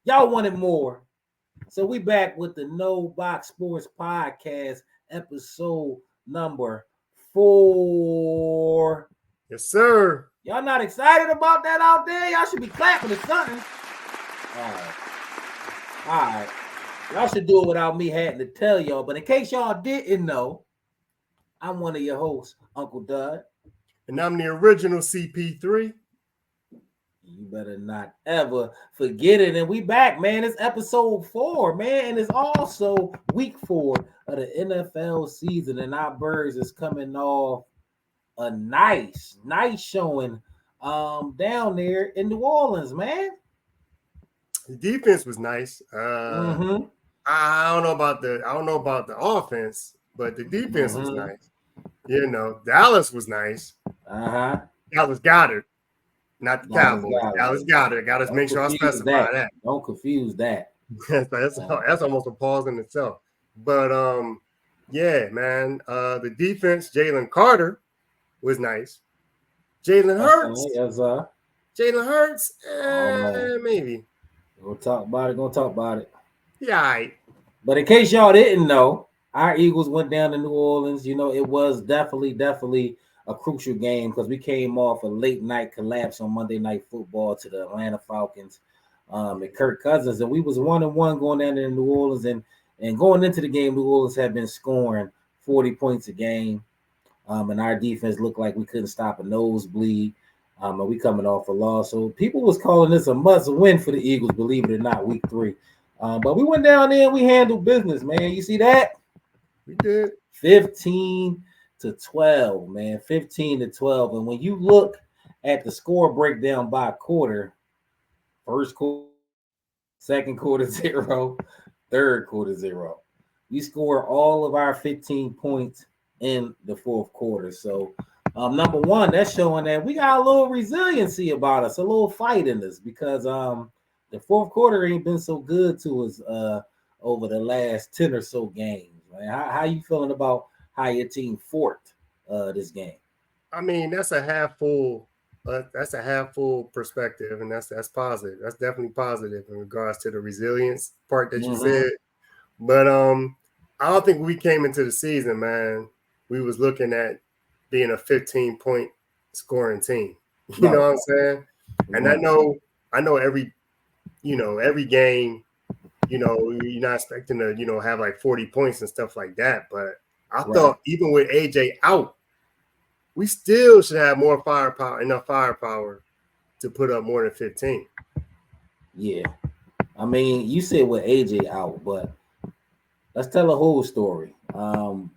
Y'all wanted more. So we back with the No Box Sports Podcast, episode number 4. Yes, sir. Y'all not excited about that out there? Y'all should be clapping or something. All right. Y'all should do it without me having to tell y'all. But in case y'all didn't know, I'm one of your hosts, Uncle Doug. And I'm the original CP3. You better not ever forget it. And we back, man. It's episode 4, man. And it's also week 4 of the NFL season. And our Birds is coming off a nice showing down there in New Orleans, man. The defense was nice. I don't know about the offense, but the defense was nice. You know, Dallas was nice. Dallas got it. Not the Cowboys. Dallas got it. Got to make sure I specify that. Don't confuse that. that's almost a pause in itself. But yeah, man. The defense, Jalen Carter was nice. Jalen Hurts. Jalen Hurts, maybe. Gonna talk about it. Yeah, all right. But in case y'all didn't know, our Eagles went down to New Orleans. You know, it was definitely a crucial game because we came off a late night collapse on Monday Night Football to the Atlanta Falcons and Kirk Cousins. And we was 1-1 going down there in New Orleans. And going into the game, New Orleans had been scoring 40 points a game. And our defense looked like we couldn't stop a nosebleed. And we coming off a loss. So people was calling this a must win for the Eagles, believe it or not, week 3. But we went down there and we handled business, man. You see that? We did. 15-12, man. 15-12. And when you look at the score breakdown by quarter, first quarter, second quarter 0, third quarter 0. We score all of our 15 points in the fourth quarter. So number one, that's showing that we got a little resiliency about us, a little fight in us, because the fourth quarter ain't been so good to us over the last 10 or so games. Man. How you feeling about how your team fought this game? I mean, that's a half full perspective, and that's positive. That's definitely positive in regards to the resilience part that you said. But I don't think we came into the season, man. We was looking at being a 15-point scoring team. You know what I'm saying? And I know every game, you know, you're not expecting to, you know, have like 40 points and stuff like that. But I thought even with AJ out, we still should have enough firepower to put up more than 15. Yeah. I mean, you said with AJ out, but let's tell the whole story.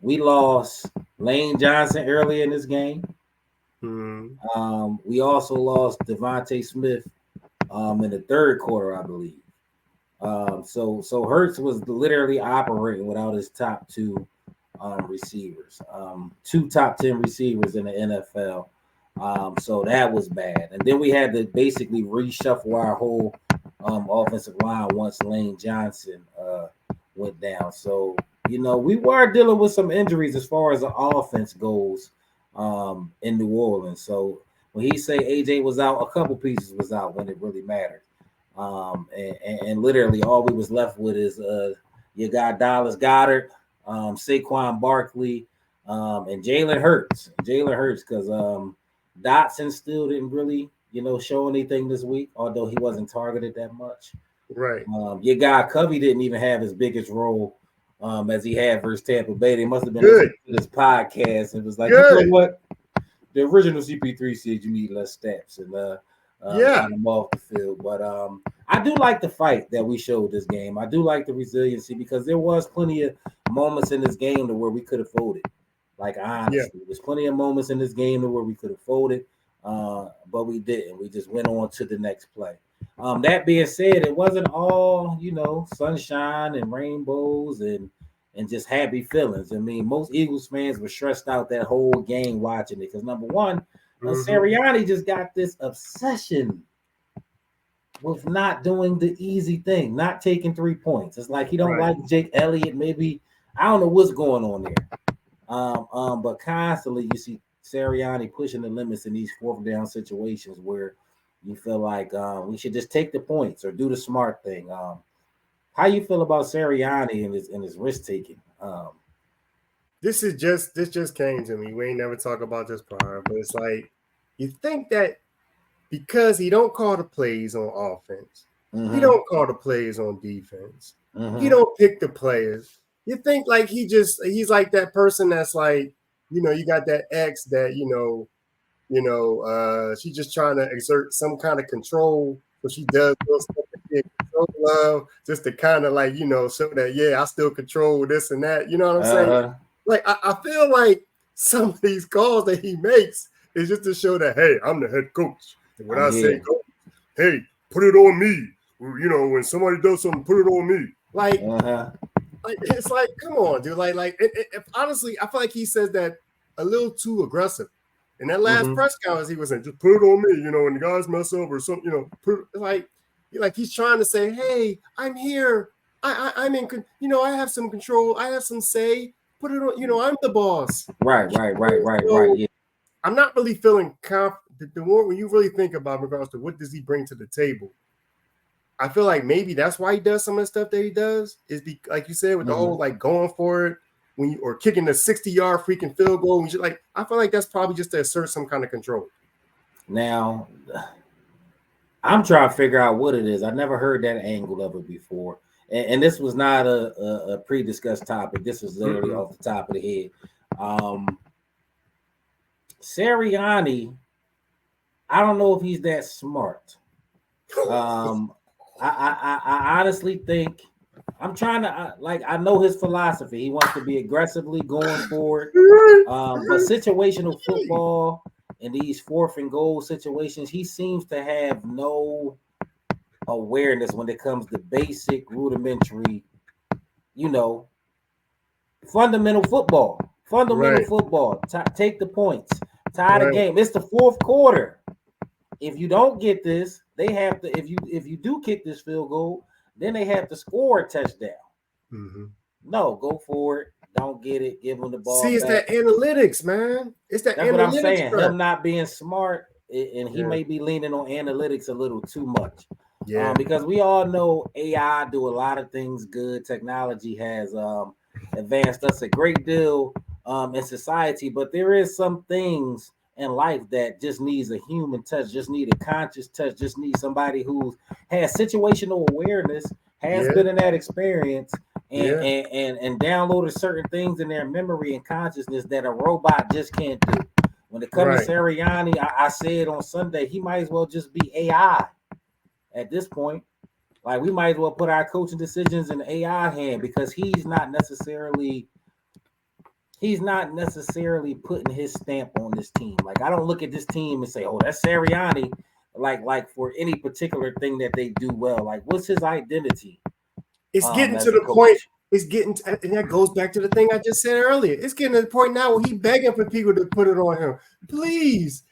We lost Lane Johnson earlier in this game. We also lost Devontae Smith in the third quarter, I believe. So Hurts was literally operating without his top 2 receivers, 2 top 10 receivers in the NFL. So that was bad. And then we had to basically reshuffle our whole offensive line once Lane Johnson went down. So, you know, we were dealing with some injuries as far as the offense goes in New Orleans. So when he say AJ was out, a couple pieces was out when it really mattered. And literally all we was left with is you got Dallas Goedert, Saquon Barkley, and Jalen Hurts. Because Dotson still didn't really, you know, show anything this week, although he wasn't targeted that much. Right. Your guy Covey didn't even have his biggest role as he had versus Tampa Bay. They must have been listening to this podcast and was like, you know what? The original CP3 said you need less steps and got him off the field. But I do like the fight that we showed this game. I do like the resiliency because there was plenty of moments in this game to where we could have folded. Like, honestly, there's plenty of moments in this game to where we could have folded, but we didn't. We just went on to the next play. That being said, it wasn't all, you know, sunshine and rainbows and just happy feelings. I mean, most Eagles fans were stressed out that whole game watching it because, number one, Sirianna just got this obsession with not doing the easy thing, not taking 3 points. It's like he don't like Jake Elliott. Maybe I don't know what's going on there. But constantly you see Sirianni pushing the limits in these fourth down situations where you feel like we should just take the points or do the smart thing? How you feel about Sirianni and his risk taking? This just came to me. We ain't never talk about this prior, but it's like you think that because he don't call the plays on offense, he don't call the plays on defense, he don't pick the players. You think like he's like that person that's like, you got that ex that she's just trying to exert some kind of control, so she does little stuff that she in control of, just to kind of like show that I still control this and that. You know what I'm saying? Like I feel like some of these calls that he makes is just to show that, hey, I'm the head coach. And when I say go, hey, put it on me. When somebody does something, put it on me. Like it's like, come on, dude. Like honestly, I feel like he says that a little too aggressive. In that last press conference, he was saying, just put it on me, when the guys mess up or something, like he's trying to say, hey, I'm here. I'm in, I have some control. I have some say. Put it on, I'm the boss. Right. Yeah. I'm not really feeling confident. The more when you really think about regards to what does he bring to the table, I feel like maybe that's why he does some of the stuff that he does, is like you said, with the whole like going for it or kicking a 60-yard freaking field goal. And like, I feel like that's probably just to assert some kind of control. Now, I'm trying to figure out what it is. I never heard that angle of it before. And this was not a pre-discussed topic. This was literally off the top of the head. Sirianni, I don't know if he's that smart. I honestly think I'm trying to I know his philosophy. He wants to be aggressively going forward. But situational football in these fourth and goal situations, he seems to have no awareness when it comes to basic, rudimentary, fundamental football. Football. Take the points. Tie the game. It's the fourth quarter. If you don't get this, they have to. If you do kick this field goal, then they have to score a touchdown. No, go for it. Don't get it. Give them the ball. See, it's that analytics, man. It's that. That's what I'm saying. Him not being smart, and he may be leaning on analytics a little too much. Yeah. Because we all know AI do a lot of things good. Technology has advanced us a great deal in society, but there is some things in life that just needs a human touch, just need a conscious touch, just need somebody who has situational awareness, has been in that experience, and downloaded certain things in their memory and consciousness that a robot just can't do. When it comes to Sirianni, I said on Sunday, he might as well just be AI at this point. Like, we might as well put our coaching decisions in AI hand, because he's not necessarily putting his stamp on this team. Like, I don't look at this team and say, oh, that's Sirianni, like for any particular thing that they do well. Like, what's his identity? It's getting to the point. And that goes back to the thing I just said earlier. It's getting to the point now where he's begging for people to put it on him. Please.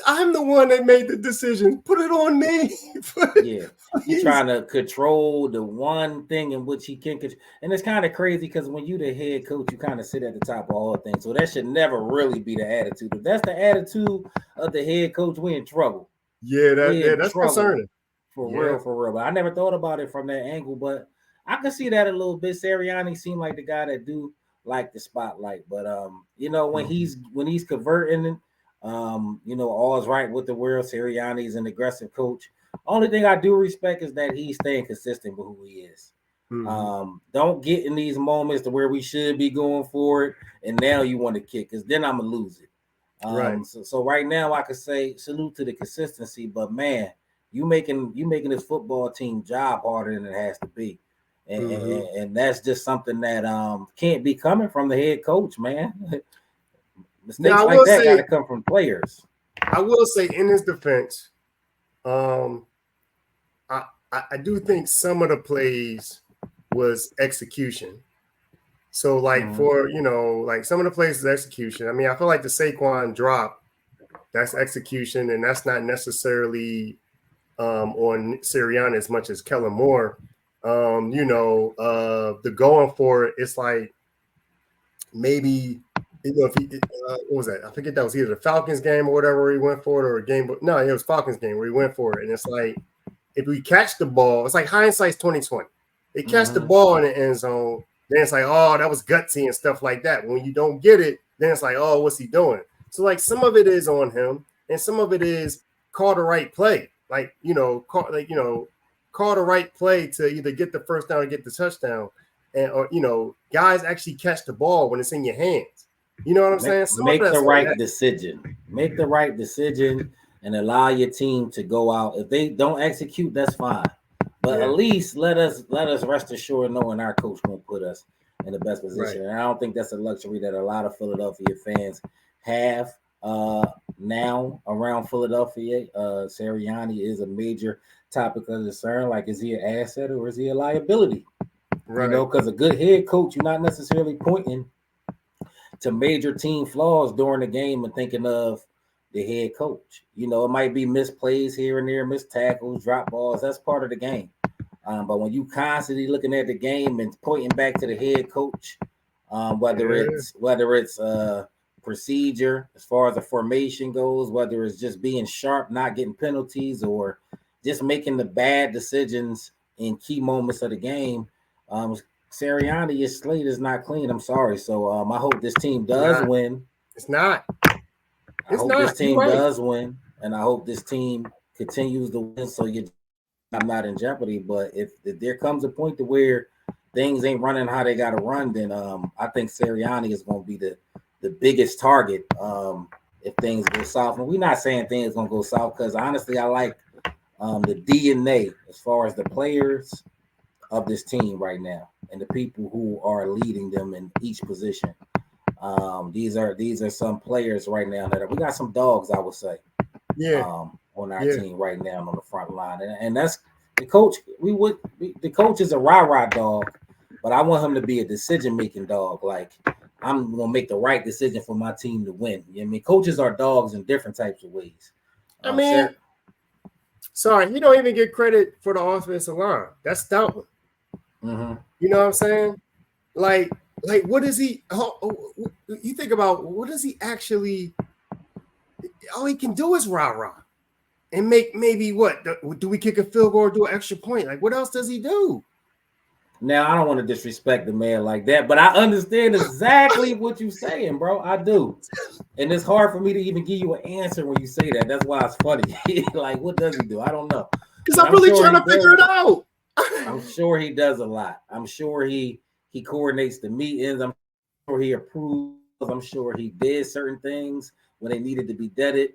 I'm the one that made the decision. Put it on me. He's trying to control the one thing in which he can control. And it's kind of crazy, because when you the head coach, you kind of sit at the top of all things. So that should never really be the attitude. If that's the attitude of the head coach, we're in trouble. Yeah, that's concerning. For real. But I never thought about it from that angle. But I can see that a little bit. Sirianni seemed like the guy that do like the spotlight. But when he's converting, all's right with the world. Sirianni's an aggressive coach. Only thing I do respect is that he's staying consistent with who he is. Don't get in these moments to where we should be going for it, and now you want to kick, because then I'm gonna lose it. So right now I could say salute to the consistency, but man, you making this football team job harder than it has to be. And that's just something that can't be coming from the head coach, man. Mistakes like that got to come from players. I will say, in his defense, I do think some of the plays was execution. So, like for some of the plays is execution. I mean, I feel like the Saquon drop, that's execution, and that's not necessarily on Sirianni as much as Kellen Moore. The going for it, it's like maybe You know, if he what was that? I forget that was either the Falcons game or whatever where he went for it, or a game. But no, it was Falcons game where he went for it. And it's like if we catch the ball, it's like hindsight's 2020. They catch the ball in the end zone, then it's like, oh, that was gutsy and stuff like that. When you don't get it, then it's like, oh, what's he doing? So like some of it is on him, and some of it is call the right play. Like call the right play to either get the first down or get the touchdown, and or guys actually catch the ball when it's in your hands. You know what I'm saying? Make the right decision. Make the right decision and allow your team to go out. If they don't execute, that's fine. But at least let us rest assured knowing our coach won't put us in the best position. Right. And I don't think that's a luxury that a lot of Philadelphia fans have now around Philadelphia. Sirianni is a major topic of concern. Like, is he an asset or is he a liability? Right. Because a good head coach, you're not necessarily pointing to major team flaws during the game and thinking of the head coach. It might be misplays here and there, missed tackles, drop balls. That's part of the game. But when you constantly looking at the game and pointing back to the head coach, whether it's procedure as far as the formation goes, whether it's just being sharp, not getting penalties, or just making the bad decisions in key moments of the game, Sirianni's slate is not clean. I'm sorry. So I hope this team does win. It's not. I hope this team does win, and I hope this team continues to win. So I'm not in jeopardy. But if there comes a point to where things ain't running how they got to run, then I think Sirianni is going to be the biggest target if things go south. And we're not saying things going to go south because honestly, I like the DNA as far as the players of this team right now and the people who are leading them in each position. These are some players right now we got some dogs, I would say, on our team right now on the front line, and that's the coach. The coach is a rah-rah dog, but I want him to be a decision-making dog. Like, I'm gonna make the right decision for my team to win. Coaches are dogs in different types of ways. Sorry, you don't even get credit for the offensive line. That's stout. Mm-hmm. You know what I'm saying? Like what is he? You think about what does he actually? All he can do is rah-rah and make maybe what? Do we kick a field goal or do an extra point? Like, what else does he do? Now, I don't want to disrespect the man like that, but I understand exactly what you're saying, bro. I do. And it's hard for me to even give you an answer when you say that. That's why it's funny. Like, what does he do? I don't know. Because I'm really trying to figure it out. I'm sure he does a lot. I'm sure he coordinates the meetings. I'm sure he approves. I'm sure he did certain things when they needed to be deaded.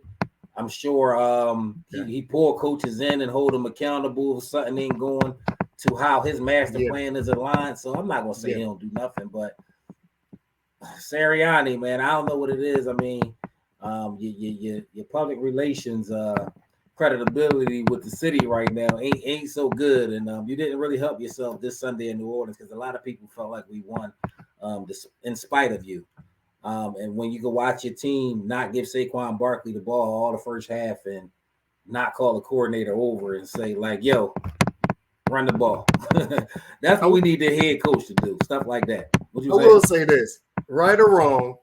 I'm sure he pulled coaches in and hold them accountable if something ain't going to how his master plan is aligned. So I'm not gonna say he don't do nothing, but Sirianni, man, I don't know what it is. I mean, your public relations credibility with the city right now ain't so good, and you didn't really help yourself this Sunday in New Orleans because a lot of people felt like we won in spite of you. And when you go watch your team not give Saquon Barkley the ball all the first half and not call the coordinator over and say like, yo, run the ball. That's what we need the head coach to do. Stuff like that. I will say this, right or wrong,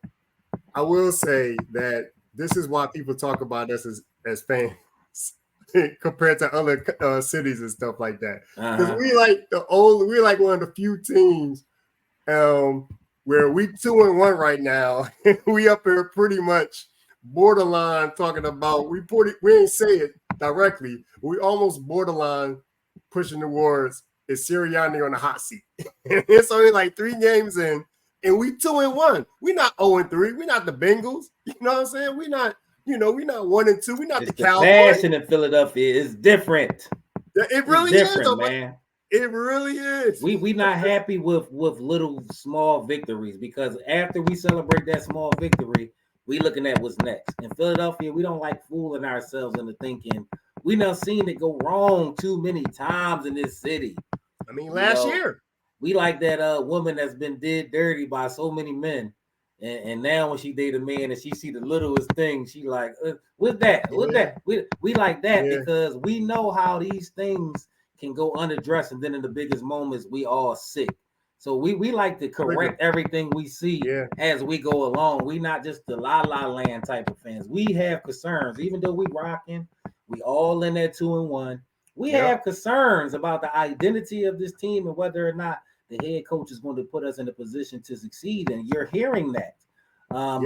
I will say that this is why people talk about us as fans compared to other cities and stuff like that. Because we're like one of the few teams where we 2-1 right now. We up here pretty much borderline talking about we ain't say it directly. We almost borderline pushing towards is Sirianni on the hot seat. It's only like 3 games in, and we 2-1. We're not 0-3. We're not the Bengals. You know what I'm saying? We're not 1-2. We're not the Cowboys. Passion in Philadelphia is different. It really is, though, man. It really is. We not happy with little small victories because after we celebrate that small victory, we looking at what's next. In Philadelphia, we don't like fooling ourselves into thinking we done seen it go wrong too many times in this city. I mean, last year. We like that woman that's been did dirty by so many men. And now when she date a man and she see the littlest thing, she like, with that. We like that because we know how these things can go unaddressed. And then in the biggest moments, we all sick. So we like to correct everything we see as we go along. We not just the la la land type of fans. We have concerns, even though we rocking, we all in that 2-1. We have concerns about the identity of this team and whether or not the head coach is going to put us in a position to succeed. And you're hearing that. And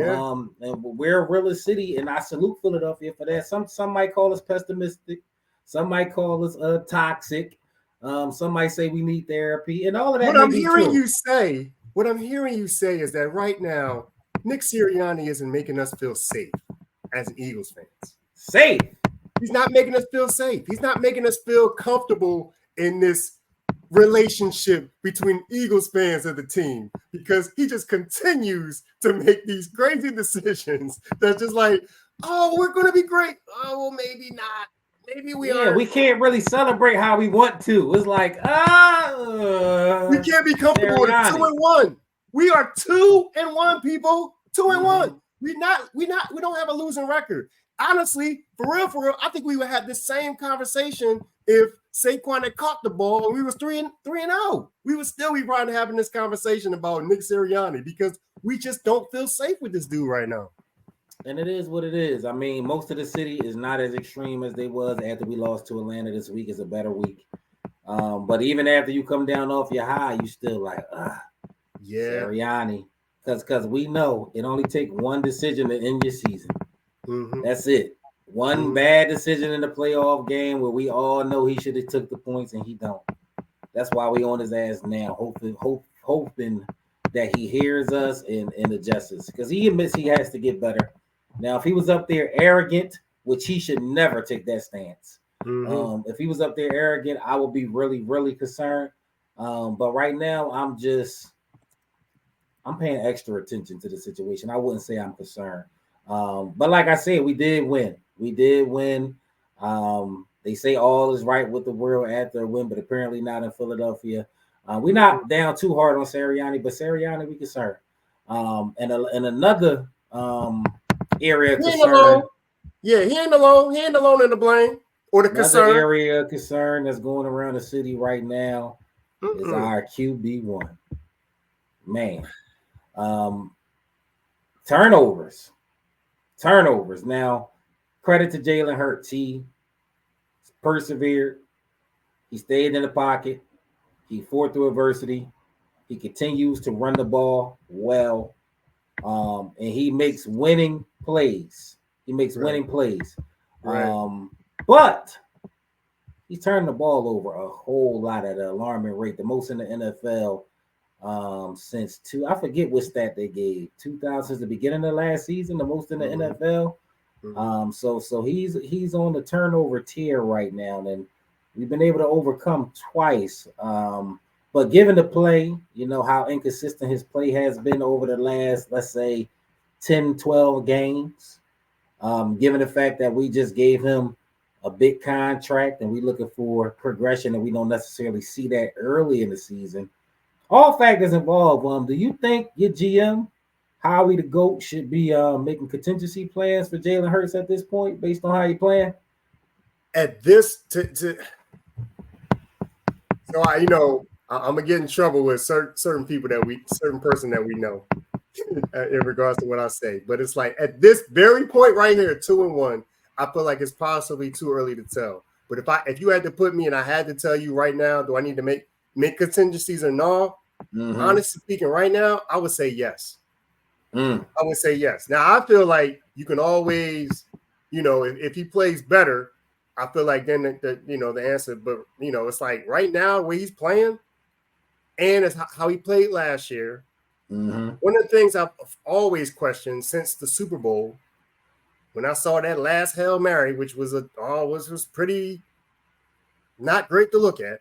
we're a realist city, and I salute Philadelphia for that. Some might call us pessimistic, some might call us toxic. Some might say we need therapy, and all of that. What I'm hearing you say is that right now, Nick Sirianna isn't making us feel safe as Eagles fans. Safe. He's not making us feel safe. He's not making us feel comfortable in this relationship between Eagles fans and the team, because he just continues to make these crazy decisions that's just like, oh, we're going to be great. Oh, well, maybe not. Maybe we are. We can't really celebrate how we want to. It's like, we can't be comfortable with 2-1. We are 2-1, people. 2-1. We don't have a losing record. Honestly, for real, I think we would have this same conversation if Saquon had caught the ball and we was 3-0. We would still be probably having this conversation about Nick Sirianni, because we just don't feel safe with this dude right now. And it is what it is. I mean, most of the city is not as extreme as they was after we lost to Atlanta. This week is a better week. But even after you come down off your high, you still like, Sirianni. Because we know it only takes one decision to end your season. That's it. One bad decision in the playoff game where we all know he should have took the points and he don't. That's why we on his ass now, hoping that he hears us and adjusts us, because he admits he has to get better. Now, if he was up there arrogant, which he should never take that stance. If he was up there arrogant, I would be really, really concerned. But right now, I'm paying extra attention to the situation. I wouldn't say I'm concerned. But like I said, we did win. They say all is right with the world after a win, but apparently not in Philadelphia. We're not down too hard on Sirianni, but Sirianni, we concerned. And another area of concern. He ain't alone. He ain't alone in the blame or the concern. Another area of concern that's going around the city right now is our QB1. Man. Turnovers. Now, credit to Jalen Hurts. He persevered. He stayed in the pocket. He fought through adversity. He continues to run the ball well. And he makes winning plays. But he's turning the ball over a whole lot at an alarming rate, the most in the NFL since I forget what stat they gave. 2000 since the beginning of last season, the most in the NFL. So he's on the turnover tier right now, and we've been able to overcome twice. But given the play, you know how inconsistent his play has been over the last, let's say, 10, 12 games, given the fact that we just gave him a big contract and we're looking for progression and we don't necessarily see that early in the season. All factors involved. Do you think your GM, Howie the GOAT, should be making contingency plans for Jalen Hurts at this point based on how you're playing? At this, I'm gonna get in trouble with certain people certain person that we know in regards to what I say. But it's like at this very point right here, 2-1, I feel like it's possibly too early to tell. But if you had to put me and I had to tell you right now, do I need to make contingencies or no? Honestly speaking, right now, I would say yes. I would say yes. Now I feel like you can always, if he plays better, I feel like then the answer. But it's like right now where he's playing, and it's how he played last year. One of the things I've always questioned since the Super Bowl, when I saw that last Hail Mary, which was was pretty not great to look at.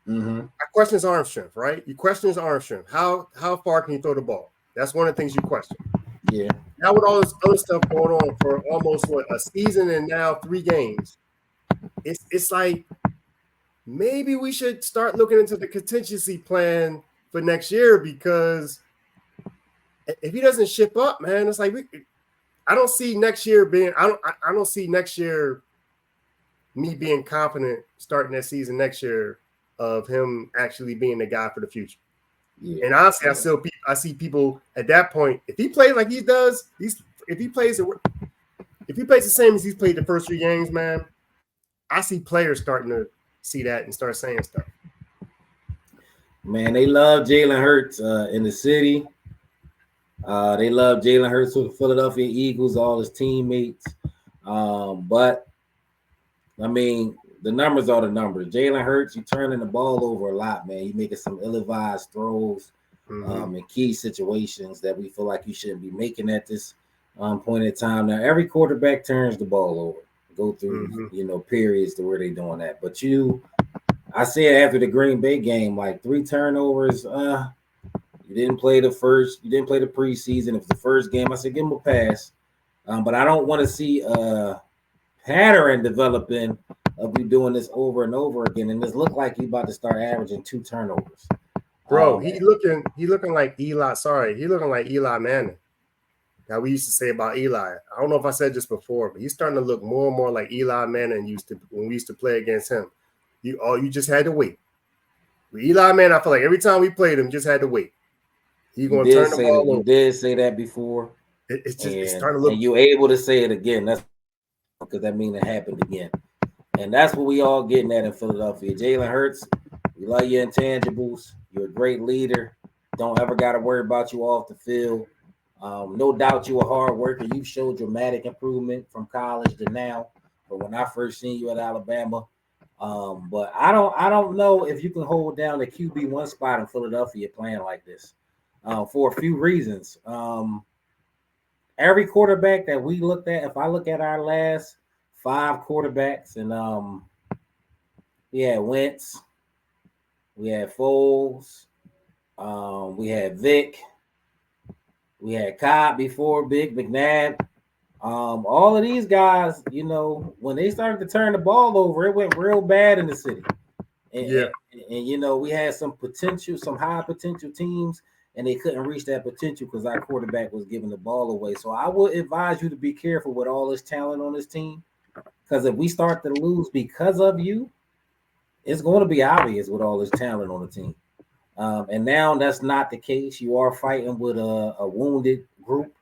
I question his arm strength, right? You question his arm strength. How far can he throw the ball? That's one of the things you question. Yeah. Now with all this other stuff going on for almost a season and now 3 games, it's like maybe we should start looking into the contingency plan for next year, because if he doesn't ship up, man, it's like I don't see next year me being confident starting that season next year of him actually being the guy for the future. Yeah. And honestly, I see people at that point. If he plays like he does, if he plays the same as he's played the first 3 games, man, I see players starting to see that and start saying stuff. Man, they love Jalen Hurts in the city. They love Jalen Hurts with the Philadelphia Eagles, all his teammates. But I mean, the numbers are the numbers. Jalen Hurts, you turning the ball over a lot, man. You making some ill-advised throws in key situations that we feel like you shouldn't be making at this point in time. Now, every quarterback turns the ball over. Go through, periods to where they doing that. But I said after the Green Bay game, like 3 turnovers. You didn't play the preseason. It was the first game. I said, give him a pass. But I don't want to see a pattern developing of you doing this over and over again. And this look like you about to start averaging 2 turnovers. Bro, he looking like Eli. Sorry, he looking like Eli Manning. Now we used to say about Eli. I don't know if I said this before, but he's starting to look more and more like Eli Manning used to when we used to play against him. You just had to wait. With Eli Manning, I feel like every time we played him, just had to wait. He's going to turn the ball over. You did say that before. It's starting to look. And you able to say it again. That's because that means it happened again. And that's what we all getting at in Philadelphia. Jalen Hurts, we love your intangibles. You're a great leader. Don't ever got to worry about you off the field. No doubt you're a hard worker. You showed dramatic improvement from college to now. But when I first seen you at Alabama, but I don't know if you can hold down the QB1 spot in Philadelphia playing like this. For a few reasons. Every quarterback that we looked at, if I look at our last 5 quarterbacks, and we had Wentz, we had Foles, we had Vic, we had Cobb before, Big McNabb. All of these guys, when they started to turn the ball over, it went real bad in the city. And we had some high potential teams, and they couldn't reach that potential because our quarterback was giving the ball away. So I would advise you to be careful with all this talent on this team, because if we start to lose because of you, it's going to be obvious with all this talent on the team. And now that's not the case. You are fighting with a wounded group.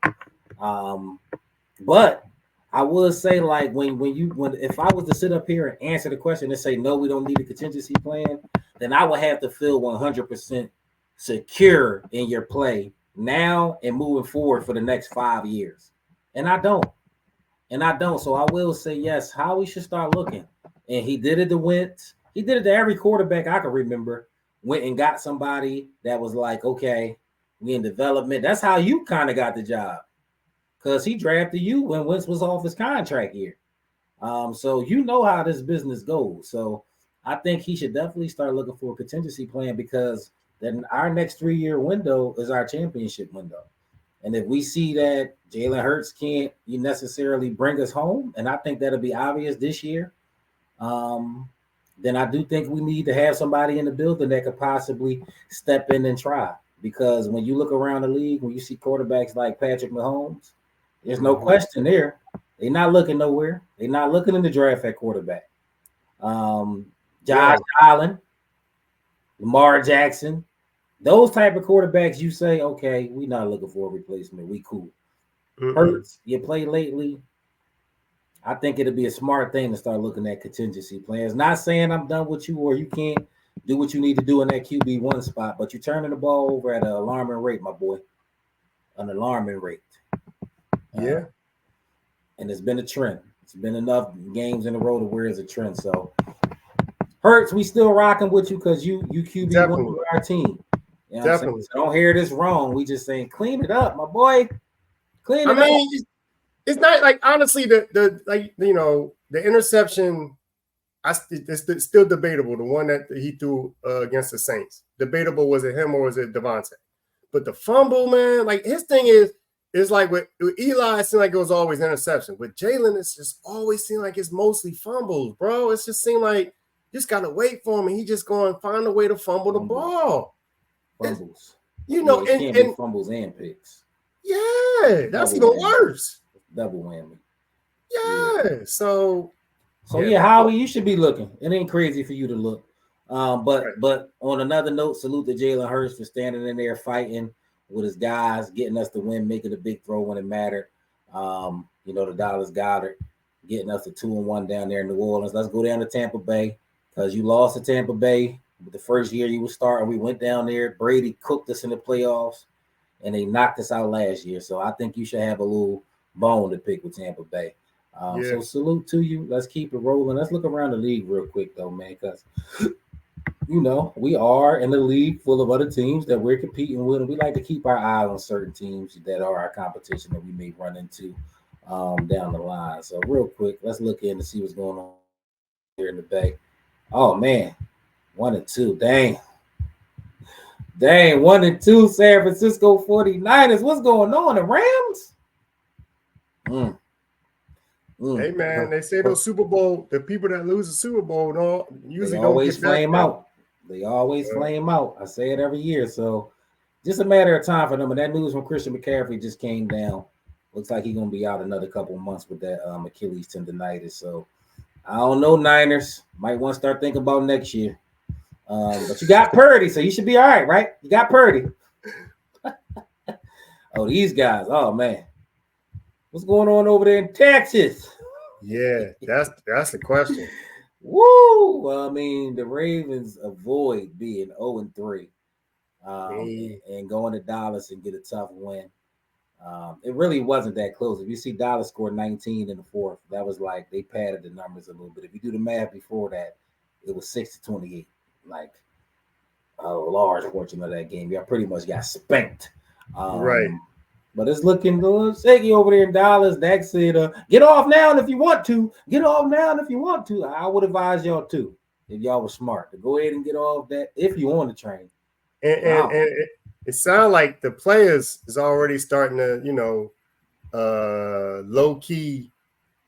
But I would say, like, if I was to sit up here and answer the question and say, no, we don't need a contingency plan, then I would have to feel 100% secure in your play now and moving forward for the next 5 years. And I don't. So I will say, yes, Howie should start looking. And he did it to Wentz. He did it to every quarterback I can remember. Went and got somebody that was like, okay, we in development. That's how you kind of got the job. Because he drafted you when Wentz was off his contract year. So you know how this business goes. So I think he should definitely start looking for a contingency plan, because then our next 3-year window is our championship window. And if we see that Jalen Hurts can't necessarily bring us home, and I think that'll be obvious this year, then I do think we need to have somebody in the building that could possibly step in and try. Because when you look around the league, when you see quarterbacks like Patrick Mahomes, there's no question there. They're not looking nowhere. They're not looking in the draft at quarterback. Josh Allen, Lamar Jackson, those type of quarterbacks, you say, okay, we're not looking for a replacement. We cool. Hurts, you play lately. I think it'd be a smart thing to start looking at contingency plans. Not saying I'm done with you or you can't do what you need to do in that QB1 spot, but you're turning the ball over at an alarming rate, my boy. An alarming rate. Yeah. And it's been a trend. It's been enough games in a row to where it's a trend. So Hurts, we still rocking with you because you QB1 for our team. You know Definitely. So don't hear this wrong. We just saying clean it up, my boy. Clean it up. It's not like, honestly, the interception, it's still debatable. The one that he threw against the Saints, debatable, was it him or was it Devontae? But the fumble, man, like his thing is like with Eli, it seemed like it was always interception. With Jalen, it's just always seemed like it's mostly fumbles, bro. It's just seemed like you just gotta wait for him, and he just go and find a way to fumble the ball. Fumbles, and be fumbles and picks. Yeah, that's even worse. Double whammy. Yeah. So yeah, Howie, you should be looking. It ain't crazy for you to look. But on another note, salute to Jalen Hurts for standing in there fighting with his guys, getting us the win, making a big throw when it mattered. The Dallas Goddard getting us a 2-1 down there in New Orleans. Let's go down to Tampa Bay because you lost to Tampa Bay the first year you were starting. We went down there. Brady cooked us in the playoffs, and they knocked us out last year. So I think you should have a little bone to pick with Tampa Bay. So salute to you. Let's keep it rolling. Let's look around the league real quick, though, man, because we are in the league full of other teams that we're competing with, and we like to keep our eye on certain teams that are our competition that we may run into down the line. So real quick, let's look in to see what's going on here in the Bay. Oh, man. 1-2. Dang, 1-2, San Francisco 49ers. What's going on? The Rams? Hey, man, they say those Super Bowl, the people that lose the Super Bowl usually don't always flame out. They always flame out. I say it every year. So just a matter of time for them. And that news from Christian McCaffrey just came down. Looks like he's going to be out another couple of months with that Achilles tendonitis. So I don't know, Niners. Might want to start thinking about next year. But you got Purdy, so you should be all right, right? You got Purdy. Oh, these guys. Oh, man. What's going on over there in Texas? Yeah, that's the question. Woo! Well, I mean, the Ravens avoid being 0-3 and going to Dallas and get a tough win. It really wasn't that close. If you see Dallas score 19 in the fourth, that was like they padded the numbers a little bit. If you do the math before that, it was 6-28. Like a large portion of that game. Y'all pretty much got spanked. Right. But it's looking good. Shaky over there in Dallas. Dak said, get off now if you want to. Get off now if you want to. I would advise y'all to, if y'all were smart, to go ahead and get off that if you on the train. And it sounds like the players is already starting to, low-key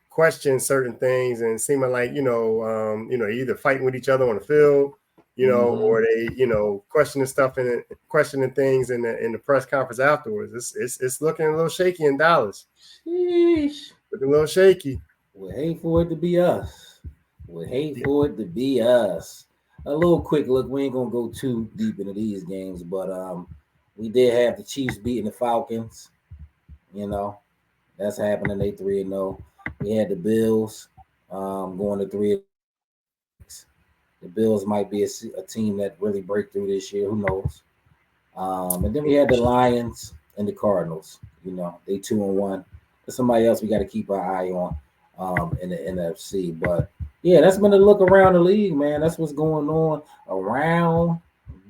question certain things and seeming like, either fighting with each other on the field, or they, questioning things in the press conference afterwards. It's looking a little shaky in Dallas. Sheesh. Looking a little shaky. Would hate for it to be us. A little quick look. We ain't gonna go too deep into these games, but we did have the Chiefs beating the Falcons. That's happening. They 3-0. We had the Bills going to 3. The Bills might be a team that really break through this year. Who knows? And then we had the Lions and the Cardinals. They 2-1. There's somebody else we got to keep our eye on in the NFC. But yeah, that's been a look around the league, man. That's what's going on around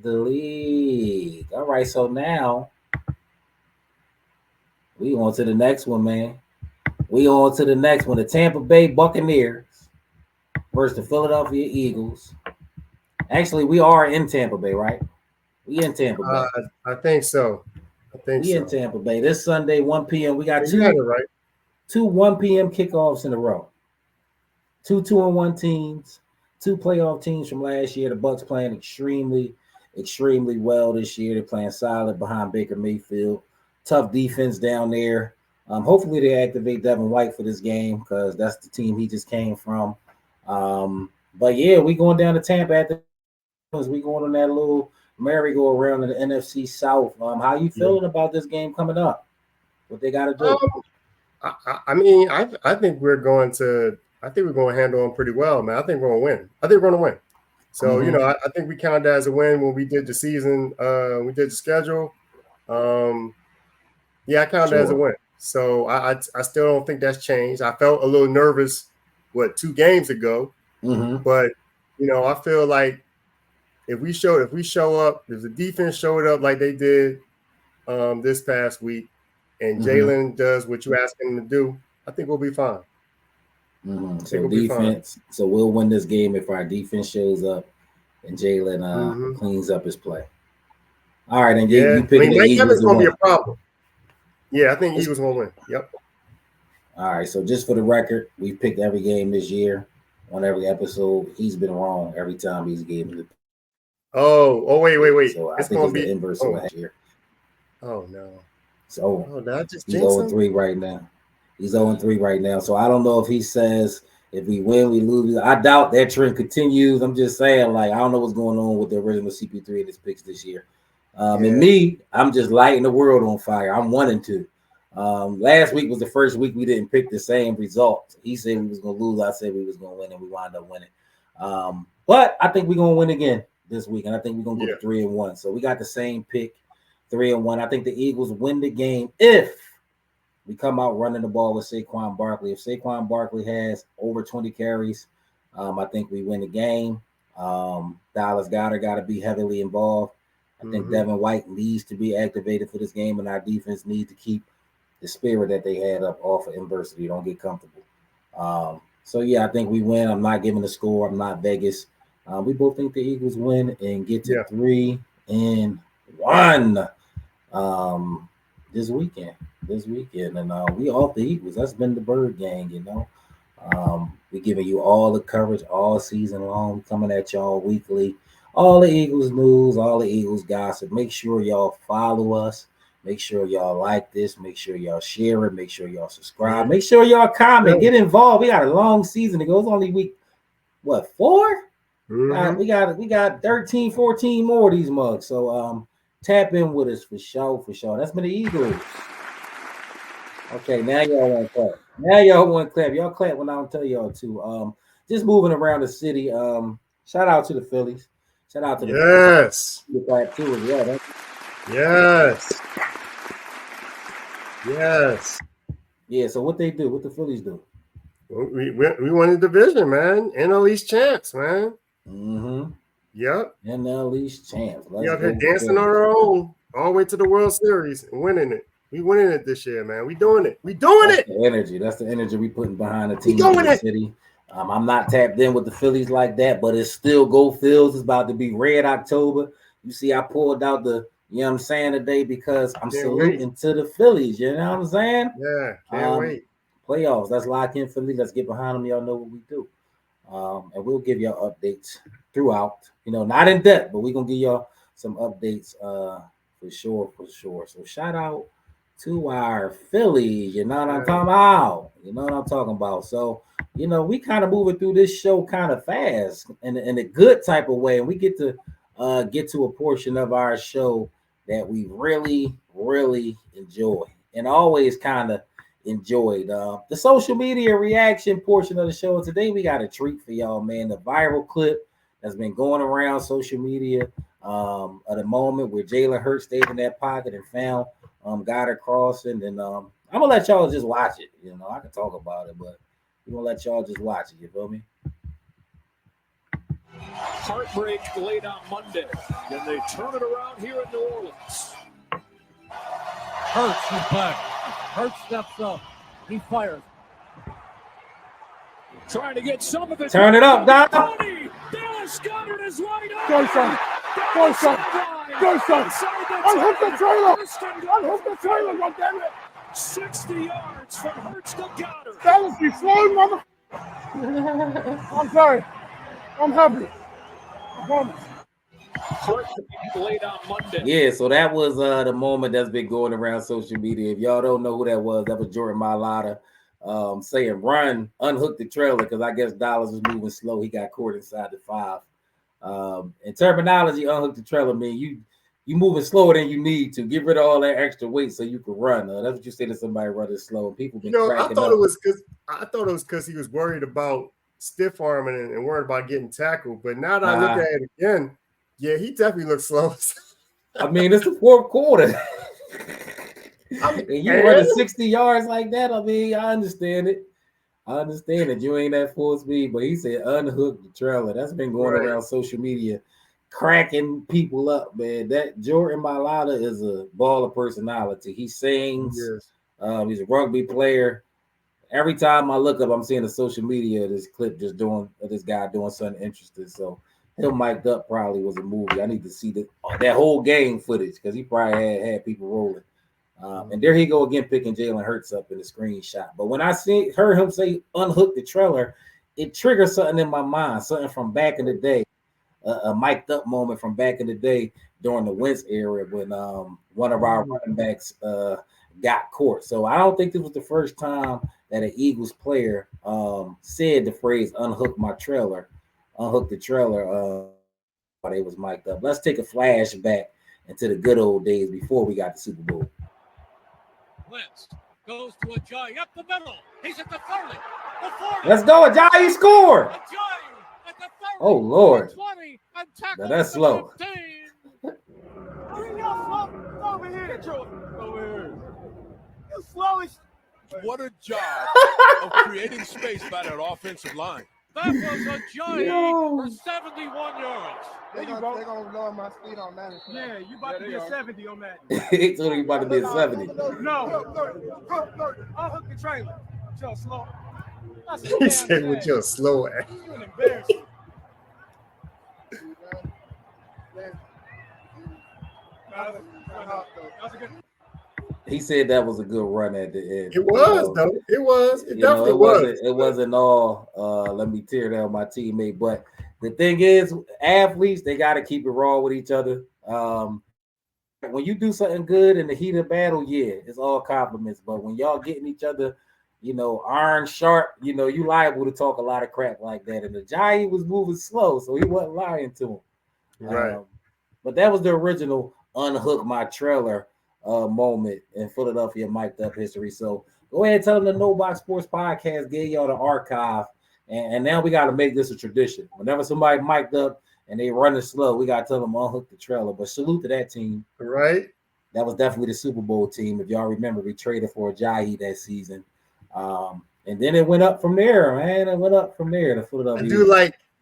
the league. All right, so now we on to the next one, man. The Tampa Bay Buccaneers versus the Philadelphia Eagles. Actually, we are in Tampa Bay, right? We in Tampa Bay. I think so. In Tampa Bay. This Sunday, 1 p.m. We got two 1 p.m. kickoffs in a row. 2 2-1 teams, 2 playoff teams from last year. The Bucs playing extremely, extremely well this year. They're playing solid behind Baker Mayfield. Tough defense down there. Hopefully they activate Devin White for this game because that's the team he just came from. But yeah, we going down to Tampa at the we going on that little merry-go-round in the NFC South. How you feeling about this game coming up? What they got to do? I think we're going to handle them pretty well, man. I think we're going to win. So, I think we counted that as a win when we did the season. We did the schedule. I counted that as a win. So I still don't think that's changed. I felt a little nervous, 2 games ago. But, I feel like if we show up, if the defense showed up like they did this past week, and Jalen does what you ask him to do, I think we'll be fine. So defense. So we'll win this game if our defense shows up and Jalen cleans up his play. All right, and you picking the Eagles is going to be a problem. Yeah, I think Eagles will win. Yep. All right, so just for the record, we've picked every game this year on every episode. He's been wrong every time he's given it. Oh, wait. So it's going to be the inverse of last year. Oh, no. So he's 0-3 right now. So I don't know if he says If we win, we lose. I doubt that trend continues. I'm just saying, like, I don't know what's going on with the original CP3 in his picks this year. And me, I'm just lighting the world on fire. I'm 1-2. Last week was the first week we didn't pick the same results. He said we was gonna lose. I said we was gonna win, and we wound up winning. But I think we're gonna win again this week, and I think we're gonna go to 3-1. So we got the same pick, 3-1. I think the Eagles win the game if we come out running the ball with Saquon Barkley. If Saquon Barkley has over 20 carries, I think we win the game. Dallas Goedert got to be heavily involved. I think Devin White needs to be activated for this game, and our defense needs to keep the spirit that they had up off of adversity. Don't get comfortable. So, yeah, I think we win. I'm not giving the score. I'm not Vegas. We both think the Eagles win and get to 3-1 this weekend. And we off the Eagles. That's been the Bird Gang, you know. We're giving you all the coverage all season long, coming at y'all weekly. All the Eagles news, all the Eagles gossip. Make sure y'all follow us. Make sure y'all like this. Make sure y'all share it. Make sure y'all subscribe. Make sure y'all comment. Get involved. We got a long season. It goes only week, 4? We got 13, 14 more of these mugs. So tap in with us for sure. That's been the Eagles. Okay, now y'all want to clap. Y'all clap when I don't tell y'all to. Just moving around the city. Shout out to the Phillies. Shout out to the Yes. Clap too as well. Yes. Yes. Yeah. So what they do? What the Phillies do? We won the division, man. NL East champs, man. Yep. NL East champs. We out here dancing on our own all the way to the World Series and winning it. We winning it this year, man. We doing it. That's the energy we putting behind the team in the city. I'm not tapped in with the Phillies like that, but it's still Go Phils. It's about to be Red October. You see, I pulled out the, you know what I'm saying, today because I'm saluting to the Phillies. You know what I'm saying? Yeah, can't wait. Playoffs. Let's lock in Philly. Let's get behind them. Y'all know what we do. And we'll give y'all updates throughout. You know, not in depth, but we're going to give y'all some updates for sure. So shout out to our Phillies. You know what I'm talking about? So, you know, we kind of moving through this show kind of fast in a good type of way. And we get to a portion of our show that we really, really enjoy and always kind of enjoyed. The social media reaction portion of the show. Today, we got a treat for y'all, man. The viral clip that's been going around social media at the moment where Jalen Hurts stayed in that pocket and found Goddard crossing. And I'm going to let y'all just watch it. You know, I can talk about it, but we're going to let y'all just watch it. You feel me? Heartbreak late on Monday. Then they turn it around here in New Orleans. Hurts is back. Hurts steps up. He fires. Trying to get some of it. Turn it up, Doc. Dallas Goedert is right up. Go, son. Go, son. Go, son. Unhook the trailer. Unhook the trailer, goddammit. 60 yards from Hurts to Goddard. Dallas, you slow, mother. I'm sorry. I'm happy. I promise. Late on Monday. Yeah, so that was the moment that's been going around social media. If y'all don't know who that was Jordan Mailata saying run, unhook the trailer, because I guess Dallas was moving slow. He got caught inside the 5. In terminology, unhook the trailer mean you moving slower than you need to. Get rid of all that extra weight so you can run. That's what you say to somebody running slow. People been cracking up. I thought it was because he was worried about stiff arming and worried about getting tackled. But now that I look at it again, yeah, he definitely looks slow. I mean, it's the 4th quarter. And you running 60 yards like that. I mean, I understand it. I understand that you ain't at full speed, but he said unhook the trailer. That's been going around social media, cracking people up, man. That Jordan Mailata is a baller personality. He sings. He's a rugby player. Every time I look up, I'm seeing the social media of this clip just doing this guy doing something interesting. So him mic'd up probably was a movie. I need to see that whole game footage because he probably had people rolling. And there he go again, picking Jalen Hurts up in the screenshot. But when I heard him say unhook the trailer, it triggered something in my mind, something from back in the day, a mic'd up moment from back in the day during the Wentz era when one of our running backs got caught. So I don't think this was the first time that an Eagles player said the phrase "unhook my trailer," unhook the trailer while they was mic'd up. Let's take a flashback into the good old days before we got the Super Bowl. Wentz goes to Ajayi up the middle. He's at the 30. The 40. Let's go, Ajayi score. Ajayi at the 30. Oh Lord, 20 and tackle now that's slow. 15. Over here. Over here. You slow as. What a job of creating space by that offensive line. That was Ajayi for 71 yards. They're gonna lower my speed on that. Yeah, you about to be a 70 on that. He told you about to be a 70. No. I'll hook the trailer. Joe, slow. He said with your slow ass. You an embarrassment. He said that was a good run at the end. It was, though. It was. It definitely was. It wasn't all let me tear down my teammate. But the thing is, athletes, they got to keep it raw with each other. When you do something good in the heat of battle, yeah, it's all compliments. But when y'all getting each other, iron sharp, you liable to talk a lot of crap like that. And the Ajayi was moving slow, so he wasn't lying to him. Right. But that was the original unhook my trailer moment in Philadelphia mic'd up history. So go ahead and tell them the No Box Sports Podcast gave y'all the archive. And now we got to make this a tradition. Whenever somebody mic'd up and they running slow, we got to tell them unhook the trailer. But salute to that team. Right. That was definitely the Super Bowl team. If y'all remember, we traded for Ajayi that season. And then it went up from there, man. It went up from there to Philadelphia.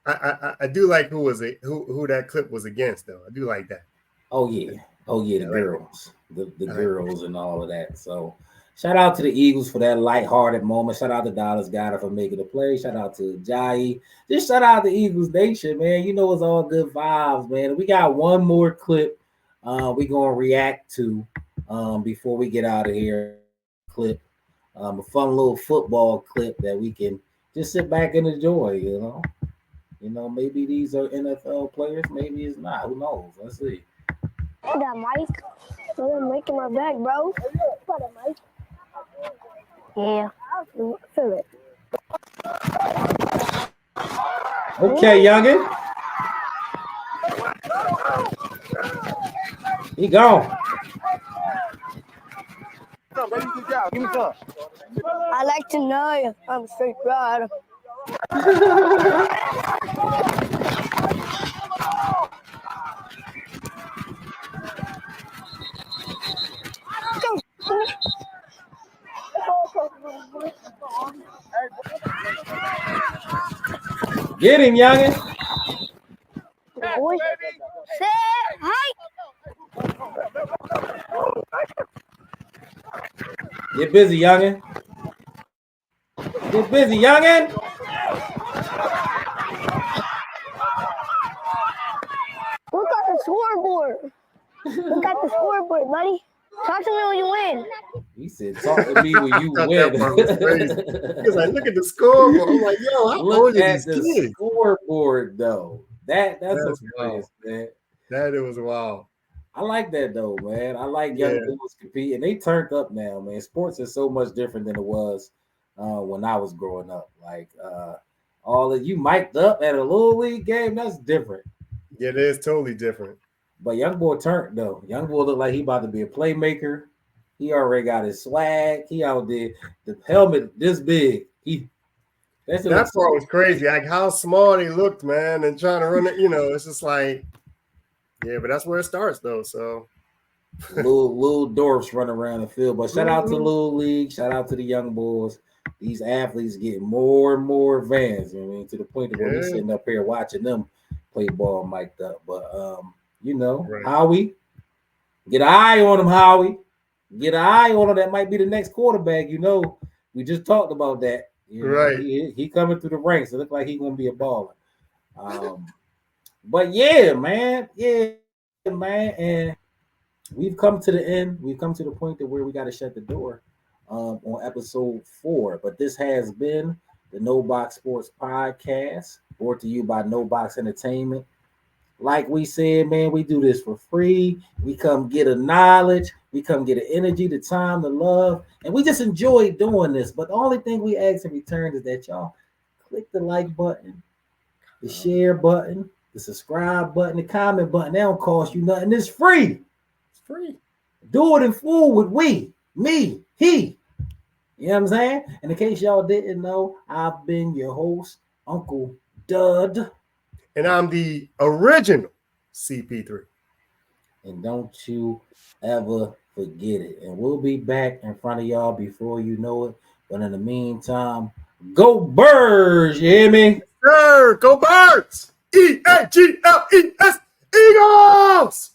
I do like who that clip was against, though. I do like that. Oh yeah, the girls, the girls, and all of that. So, shout out to the Eagles for that lighthearted moment. Shout out to Dallas Goedert for making the play. Shout out to Ajayi. Just shout out to Eagles Nation, man. It's all good vibes, man. We got one more clip we gonna react to before we get out of here. Clip, a fun little football clip that we can just sit back and enjoy. Maybe these are NFL players, maybe it's not. Who knows? Let's see. I got Mike. I'm making my back, bro. Got a Mike. Yeah, feel it. Okay, youngin. He gone. Give me some. I like to know you. I'm a straight rider. Get him, youngin. Boy, say hi. Get busy, youngin. Get busy, youngin. Look at the scoreboard. Look at the scoreboard, buddy. Talk to me when you win. He said, talk to me when you win. Because I look at the scoreboard. I'm like, yo, how Look old are at these the kids? scoreboard, though. That's wild. man. That it was wild. I like that, though, man. I like young boys compete, and they turned up now, man. Sports is so much different than it was when I was growing up. Like, all of you mic'd up at a little league game, that's different. Yeah, it is totally different. But young boy turned, though. Young boy looked like he about to be a playmaker. He already got his swag. He out there, the helmet this big. That part was crazy. Like how small he looked, man, and trying to run it. It's just like, yeah, but that's where it starts, though. So little dwarfs running around the field. But shout out to Little League. Shout out to the young boys. These athletes get more and more advanced. To the point that we're sitting up here watching them play ball mic'd up. But right. Howie, get an eye on him, Howie. Get an eye on him. That might be the next quarterback. We just talked about that. Right. He coming through the ranks. It look like he's gonna be a baller. But yeah, man. And we've come to the end. We've come to the point where we got to shut the door on episode 4. But this has been the No Box Sports Podcast, brought to you by No Box Entertainment. Like we said, man, we do this for free. We come get a knowledge. We come get the energy, the time, the love, and we just enjoy doing this. But the only thing we ask in return is that y'all click the like button, the share button, the subscribe button, the comment button. They don't cost you nothing. It's free. It's free. Do it in full with we, me, he. You know what I'm saying? And in case y'all didn't know, I've been your host, Uncle Dud. And I'm the original CP3. And don't you ever forget it. And we'll be back in front of y'all before you know it. But in the meantime, go Birds, you hear me? Sir, go Birds! EAGLES! Eagles!